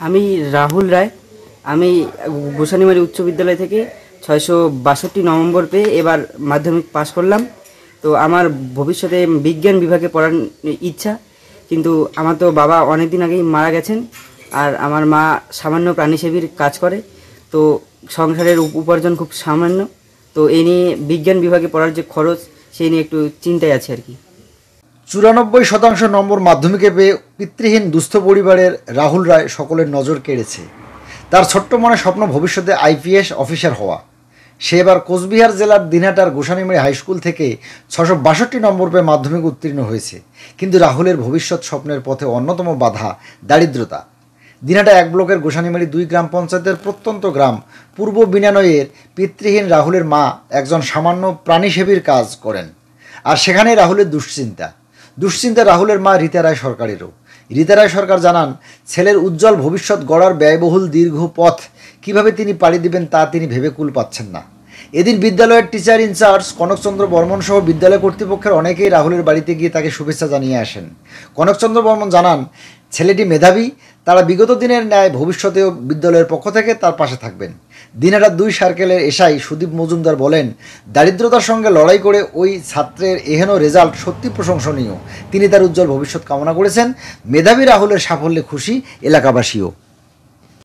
আমি রাহুল রায়। আমি গোসানিমারি উচ্চ বিদ্যালয় থেকে 662 নম্বর পেয়ে এবার মাধ্যমিক পাশ করলাম। তো আমার ভবিষ্যতে বিজ্ঞান বিভাগে পড়ার ইচ্ছা, কিন্তু আমার তো বাবা অনেক দিন আগেই মারা গেছেন, আর আমার মা সামান্য প্রাণীসেবীর কাজ করে। তো সংসারের উপার্জন খুব সামান্য। তো এই নিয়ে বিজ্ঞান বিভাগে পড়ার যে খরচ, সেই নিয়ে একটু চিন্তায় আছে আর কি। 94% নম্বর মাধ্যমিকে পেয়ে পিতৃহীন দুস্থ পরিবারের রাহুল রায় সকলের নজর কেড়েছে। তার ছোট্ট মনে স্বপ্ন ভবিষ্যতে আইপিএস অফিসার হওয়া। সে এবার কোচবিহার জেলার দিনহাটার গোসানিমারি হাইস্কুল থেকে 662 নম্বর পেয়ে মাধ্যমিক উত্তীর্ণ হয়েছে। কিন্তু রাহুলের ভবিষ্যৎ স্বপ্নের পথে অন্যতম বাধা দারিদ্রতা। দিনহাটা 1 ব্লকের গোসানিমারি 2 গ্রাম পঞ্চায়েতের প্রত্যন্ত গ্রাম পূর্ব বিনানয়ের পিতৃহীন রাহুলের মা একজন সামান্য প্রাণীসেবীর কাজ করেন। আর সেখানে রাহুলের দুশ্চিন্তা রাহুলের মা রীতা রায় সরকারেরও। রীতা রায় সরকার জানান, ছেলের উজ্জ্বল ভবিষ্যৎ গড়ার ব্যয়বহুল দীর্ঘ পথ কিভাবে তিনি পাড়ি দিবেন তা তিনি ভেবে কুল পাচ্ছেন না। এদিন বিদ্যালয়ের টিচার ইনচার্জ কনকচন্দ্র বর্মন সহ বিদ্যালয় কর্তৃপক্ষের অনেকেই রাহুলের বাড়িতে গিয়ে তাকে শুভেচ্ছা জানিয়ে আসেন। কনকচন্দ্র বর্মন জানান, ছেলেটি মেধাবী, তারা বিগত দিনের ন্যায় ভবিষ্যতেও বিদ্যালয়ের পক্ষ থেকে তার পাশে থাকবেন। দিনহাটার 2 সার্কেলের এসআই সুদীপ মজুমদার বলেন, দারিদ্রতার সঙ্গে লড়াই করে ওই ছাত্রের এহেন রেজাল্ট সত্যি প্রশংসনীয়। তিনি তার উজ্জ্বল ভবিষ্যৎ কামনা করেছেন। মেধাবী রাহুলের সাফল্যে খুশি এলাকাবাসীও।